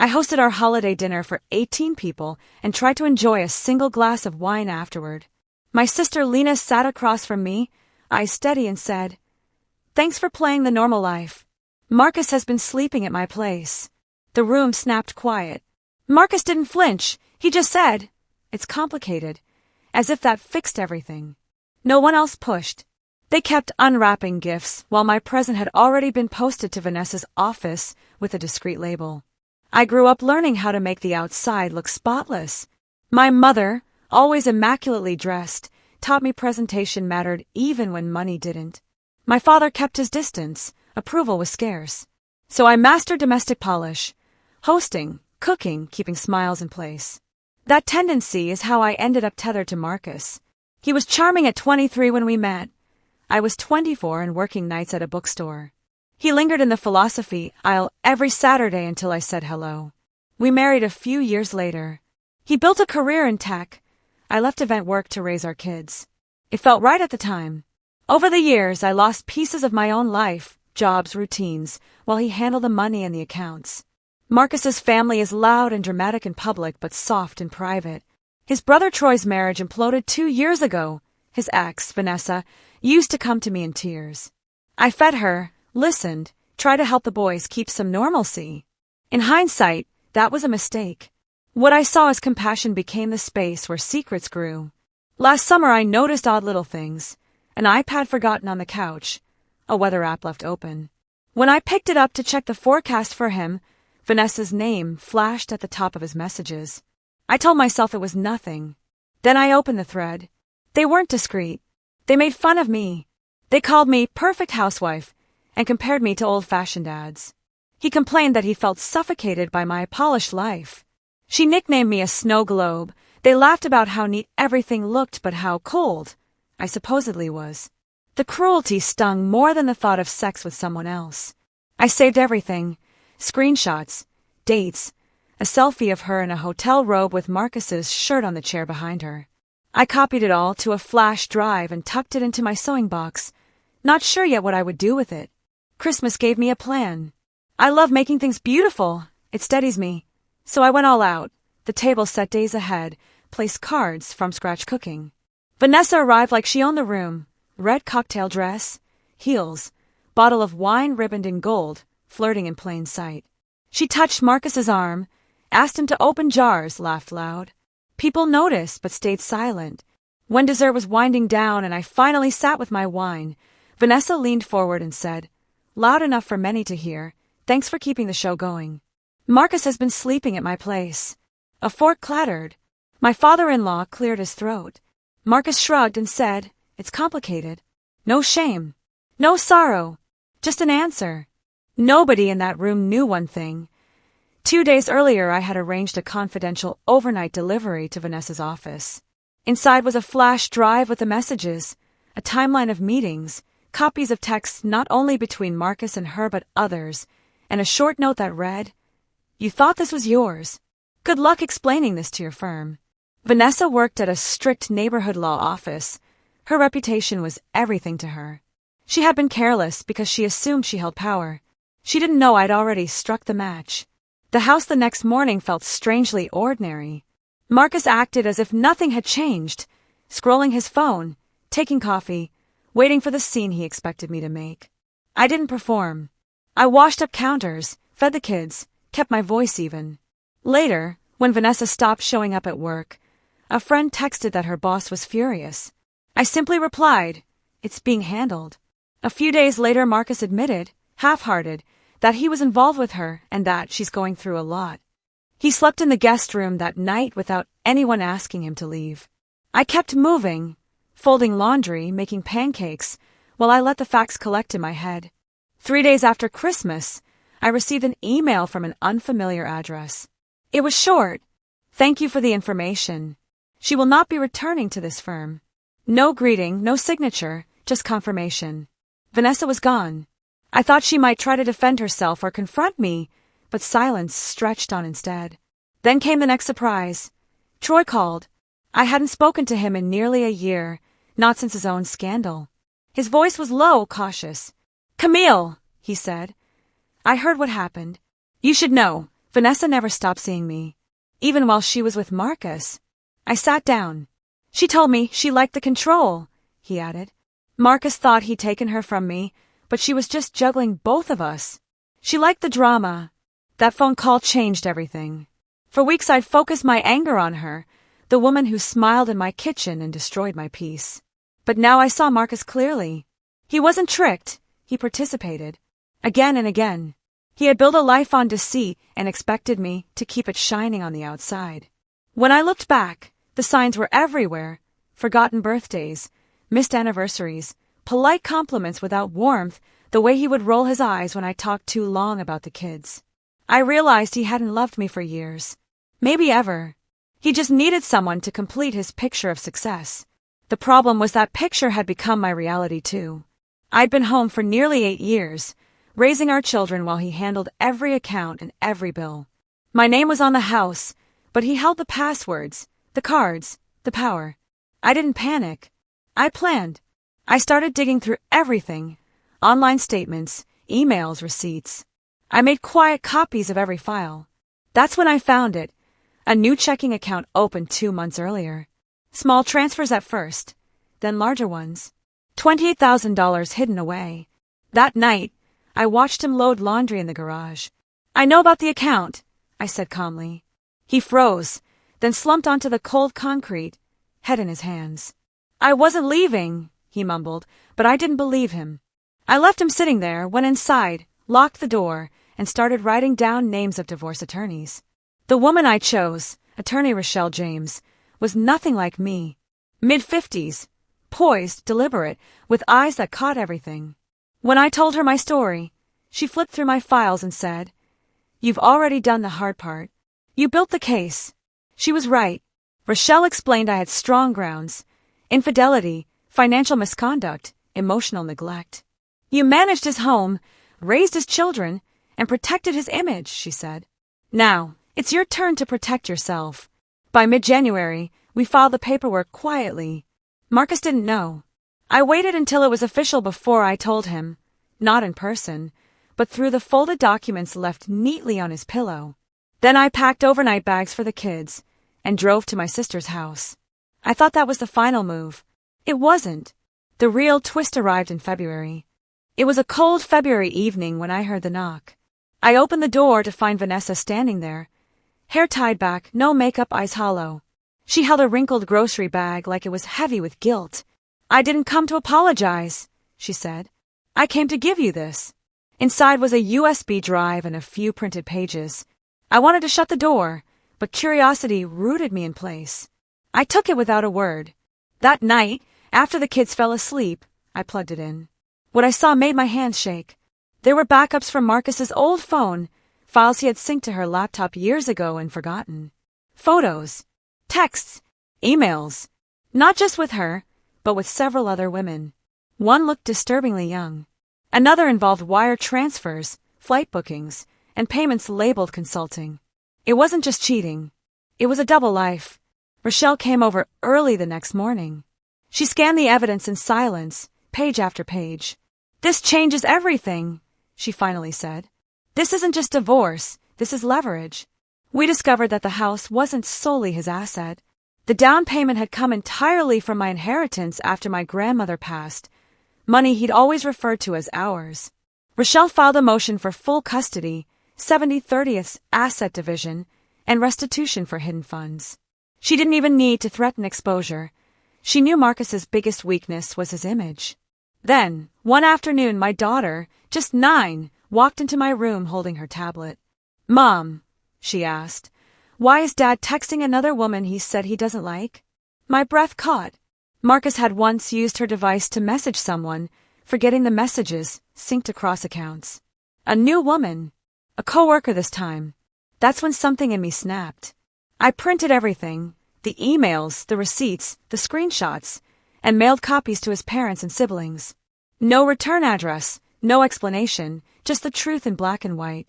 I hosted our holiday dinner for 18 people and tried to enjoy a single glass of wine afterward. My sister Lena sat across from me, eyes steady, and said, "Thanks for playing the normal life. Marcus has been sleeping at my place." The room snapped quiet. Marcus didn't flinch. He just said, "It's complicated," as if that fixed everything. No one else pushed. They kept unwrapping gifts while my present had already been posted to Vanessa's office with a discreet label. I grew up learning how to make the outside look spotless. My mother, always immaculately dressed, taught me presentation mattered even when money didn't. My father kept his distance. Approval was scarce. So I mastered domestic polish, hosting, cooking, keeping smiles in place. That tendency is how I ended up tethered to Marcus. He was charming at 23 when we met. I was 24 and working nights at a bookstore. He lingered in the philosophy aisle every Saturday until I said hello. We married a few years later. He built a career in tech. I left event work to raise our kids. It felt right at the time. Over the years, I lost pieces of my own life, jobs, routines, while he handled the money and the accounts. Marcus's family is loud and dramatic in public but soft in private. His brother Troy's marriage imploded 2 years ago. His ex, Vanessa, used to come to me in tears. I fed her, listened, tried to help the boys keep some normalcy. In hindsight, that was a mistake. What I saw as compassion became the space where secrets grew. Last summer I noticed odd little things. An iPad forgotten on the couch. A weather app left open. When I picked it up to check the forecast for him, Vanessa's name flashed at the top of his messages. I told myself it was nothing. Then I opened the thread. They weren't discreet. They made fun of me. They called me perfect housewife and compared me to old-fashioned ads. He complained that he felt suffocated by my polished life. She nicknamed me a snow globe. They laughed about how neat everything looked but how cold I supposedly was. The cruelty stung more than the thought of sex with someone else. I saved everything. Screenshots, dates, a selfie of her in a hotel robe with Marcus's shirt on the chair behind her. I copied it all to a flash drive and tucked it into my sewing box, not sure yet what I would do with it. Christmas gave me a plan. I love making things beautiful. It steadies me. So I went all out. The table set days ahead, placed cards, from scratch cooking. Vanessa arrived like she owned the room. Red cocktail dress, heels, bottle of wine ribboned in gold, flirting in plain sight. She touched Marcus's arm, asked him to open jars, laughed loud. People noticed but stayed silent. When dessert was winding down and I finally sat with my wine, Vanessa leaned forward and said, loud enough for many to hear, "Thanks for keeping the show going. Marcus has been sleeping at my place." A fork clattered. My father-in-law cleared his throat. Marcus shrugged and said, "It's complicated. No shame. No sorrow. Just an answer." Nobody in that room knew one thing. 2 days earlier, I had arranged a confidential overnight delivery to Vanessa's office. Inside was a flash drive with the messages, a timeline of meetings, copies of texts not only between Marcus and her but others, and a short note that read, "You thought this was yours. Good luck explaining this to your firm." Vanessa worked at a strict neighborhood law office. Her reputation was everything to her. She had been careless because she assumed she held power. She didn't know I'd already struck the match. The house the next morning felt strangely ordinary. Marcus acted as if nothing had changed, scrolling his phone, taking coffee, waiting for the scene he expected me to make. I didn't perform. I washed up counters, fed the kids, kept my voice even. Later, when Vanessa stopped showing up at work, a friend texted that her boss was furious. I simply replied, "It's being handled." A few days later, Marcus admitted, half-hearted, that he was involved with her and that she's going through a lot. He slept in the guest room that night without anyone asking him to leave. I kept moving, folding laundry, making pancakes, while I let the facts collect in my head. 3 days after Christmas, I received an email from an unfamiliar address. It was short. "Thank you for the information. She will not be returning to this firm." No greeting, no signature, just confirmation. Vanessa was gone. I thought she might try to defend herself or confront me, but silence stretched on instead. Then came the next surprise. Troy called. I hadn't spoken to him in nearly a year, not since his own scandal. His voice was low, cautious. "Camille," he said. "I heard what happened. You should know. Vanessa never stopped seeing me, even while she was with Marcus. I sat down. She told me she liked the control, he added. Marcus thought he'd taken her from me, but she was just juggling both of us. She liked the drama. That phone call changed everything. For weeks I'd focused my anger on her, the woman who smiled in my kitchen and destroyed my peace. But now I saw Marcus clearly. He wasn't tricked, he participated. Again and again. He had built a life on deceit and expected me to keep it shining on the outside. When I looked back, the signs were everywhere. Forgotten birthdays, missed anniversaries, polite compliments without warmth, the way he would roll his eyes when I talked too long about the kids. I realized he hadn't loved me for years. Maybe ever. He just needed someone to complete his picture of success. The problem was that picture had become my reality too. I'd been home for nearly 8 years, raising our children while he handled every account and every bill. My name was on the house, but he held the passwords, the cards, the power. I didn't panic. I planned. I started digging through everything. Online statements, emails, receipts. I made quiet copies of every file. That's when I found it. A new checking account opened 2 months earlier. Small transfers at first, then larger ones. $28,000 hidden away. That night, I watched him load laundry in the garage. I know about the account, I said calmly. He froze, then slumped onto the cold concrete, head in his hands. I wasn't leaving, he mumbled, but I didn't believe him. I left him sitting there, went inside, locked the door, and started writing down names of divorce attorneys. The woman I chose, attorney Rochelle James, was nothing like me. Mid-50s, poised, deliberate, with eyes that caught everything. When I told her my story, she flipped through my files and said, "You've already done the hard part. You built the case." She was right. Rochelle explained I had strong grounds: infidelity, financial misconduct, emotional neglect. "You managed his home, raised his children, and protected his image," she said. "Now, it's your turn to protect yourself." By mid-January, we filed the paperwork quietly. Marcus didn't know. I waited until it was official before I told him, not in person, but through the folded documents left neatly on his pillow. Then I packed overnight bags for the kids and drove to my sister's house. I thought that was the final move. It wasn't. The real twist arrived in February. It was a cold February evening when I heard the knock. I opened the door to find Vanessa standing there, hair tied back, no makeup, eyes hollow. She held a wrinkled grocery bag like it was heavy with guilt. "I didn't come to apologize," she said. "I came to give you this." Inside was a USB drive and a few printed pages. I wanted to shut the door, but curiosity rooted me in place. I took it without a word. That night, after the kids fell asleep, I plugged it in. What I saw made my hands shake. There were backups from Marcus's old phone, files he had synced to her laptop years ago and forgotten. Photos, texts, emails. Not just with her, but with several other women. One looked disturbingly young. Another involved wire transfers, flight bookings, and payments labeled consulting. It wasn't just cheating. It was a double life. Rochelle came over early the next morning. She scanned the evidence in silence, page after page. "This changes everything," she finally said. "This isn't just divorce, this is leverage." We discovered that the house wasn't solely his asset. The down payment had come entirely from my inheritance after my grandmother passed, money he'd always referred to as ours. Rochelle filed a motion for full custody, 70/30 asset division, and restitution for hidden funds. She didn't even need to threaten exposure. She knew Marcus's biggest weakness was his image. Then, one afternoon, my daughter, just 9, walked into my room holding her tablet. "Mom," she asked, "why is Dad texting another woman he said he doesn't like?" My breath caught. Marcus had once used her device to message someone, forgetting the messages synced across accounts. A new woman. A coworker this time. That's when something in me snapped. I printed everything, the emails, the receipts, the screenshots, and mailed copies to his parents and siblings. No return address, no explanation, just the truth in black and white.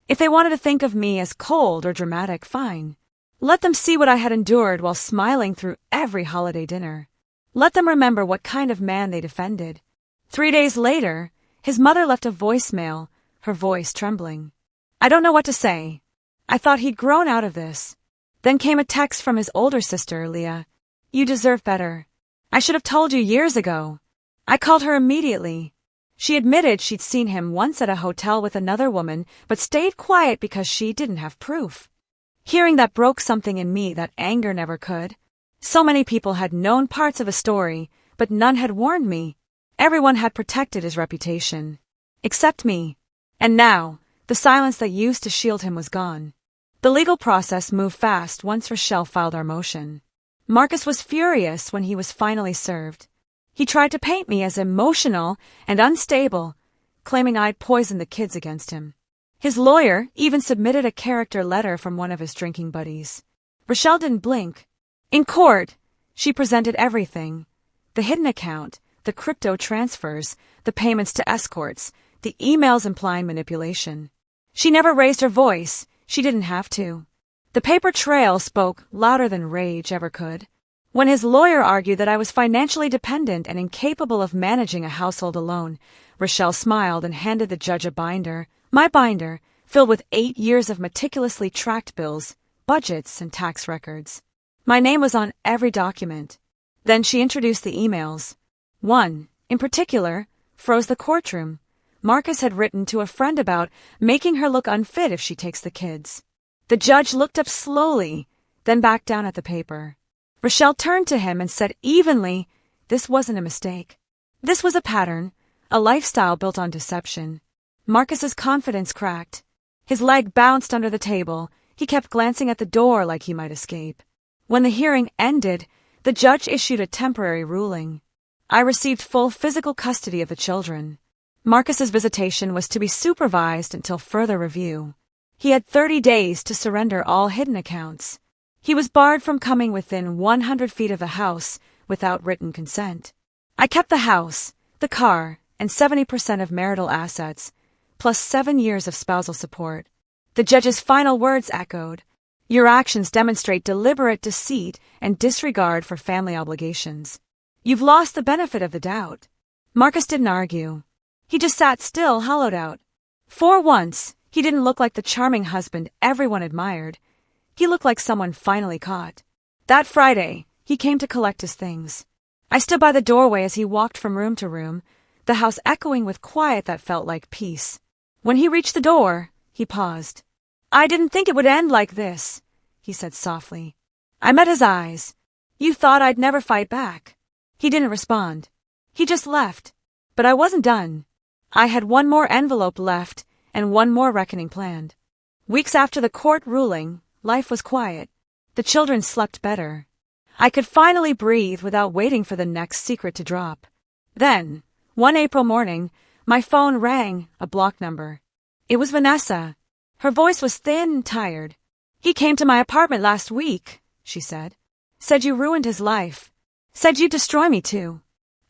If they wanted to think of me as cold or dramatic, fine. Let them see what I had endured while smiling through every holiday dinner. Let them remember what kind of man they defended. 3 days later, his mother left a voicemail, her voice trembling. "I don't know what to say. I thought he'd grown out of this. Then came a text from his older sister, Leah. You deserve better. I should have told you years ago. I called her immediately. She admitted she'd seen him once at a hotel with another woman, but stayed quiet because she didn't have proof. Hearing that broke something in me that anger never could. So many people had known parts of a story, but none had warned me. Everyone had protected his reputation. Except me. And now, the silence that used to shield him was gone. The legal process moved fast once Rochelle filed our motion. Marcus was furious when he was finally served. He tried to paint me as emotional and unstable, claiming I'd poisoned the kids against him. His lawyer even submitted a character letter from one of his drinking buddies. Rochelle didn't blink. In court, she presented everything. The hidden account, the crypto transfers, the payments to escorts, the emails implying manipulation. She never raised her voice. She didn't have to. The paper trail spoke louder than rage ever could. When his lawyer argued that I was financially dependent and incapable of managing a household alone, Rochelle smiled and handed the judge a binder, my binder, filled with 8 years of meticulously tracked bills, budgets, and tax records. My name was on every document. Then she introduced the emails. One, in particular, froze the courtroom. Marcus had written to a friend about making her look unfit if she takes the kids. The judge looked up slowly, then back down at the paper. Rochelle turned to him and said evenly, this wasn't a mistake. This was a pattern, a lifestyle built on deception. Marcus's confidence cracked. His leg bounced under the table. He kept glancing at the door like he might escape. When the hearing ended, the judge issued a temporary ruling. I received full physical custody of the children. Marcus's visitation was to be supervised until further review. He had 30 days to surrender all hidden accounts. He was barred from coming within 100 feet of the house without written consent. I kept the house, the car, and 70% of marital assets, plus 7 years of spousal support. The judge's final words echoed, your actions demonstrate deliberate deceit and disregard for family obligations. You've lost the benefit of the doubt. Marcus didn't argue. He just sat still, hollowed out. For once, he didn't look like the charming husband everyone admired. He looked like someone finally caught. That Friday, he came to collect his things. I stood by the doorway as he walked from room to room, the house echoing with quiet that felt like peace. When he reached the door, he paused. I didn't think it would end like this, he said softly. I met his eyes. You thought I'd never fight back. He didn't respond. He just left. But I wasn't done. I had one more envelope left and one more reckoning planned. Weeks after the court ruling, life was quiet. The children slept better. I could finally breathe without waiting for the next secret to drop. Then, one April morning, my phone rang, a block number. It was Vanessa. Her voice was thin and tired. He came to my apartment last week, she said. Said you ruined his life. Said you'd destroy me too.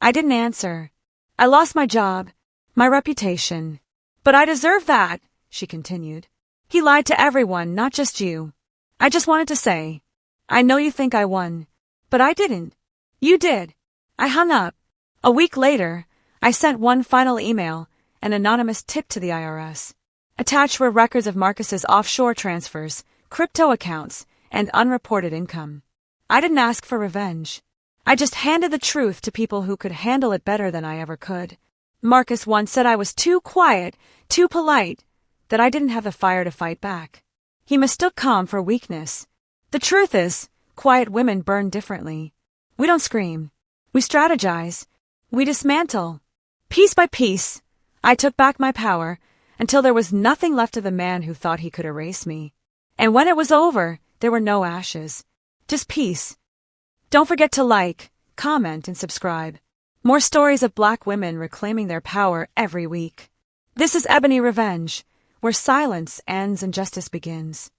I didn't answer. I lost my job, my reputation. But I deserve that, she continued. He lied to everyone, not just you. I just wanted to say, I know you think I won, but I didn't. You did. I hung up. A week later, I sent one final email, an anonymous tip to the IRS. Attached were records of Marcus's offshore transfers, crypto accounts, and unreported income. I didn't ask for revenge. I just handed the truth to people who could handle it better than I ever could. Marcus once said I was too quiet, too polite, that I didn't have the fire to fight back. He mistook calm for weakness. The truth is, quiet women burn differently. We don't scream. We strategize. We dismantle. Piece by piece, I took back my power until there was nothing left of the man who thought he could erase me. And when it was over, there were no ashes. Just peace. Don't forget to like, comment, and subscribe. More stories of Black women reclaiming their power every week. This is Ebony Revenge, where silence ends and justice begins.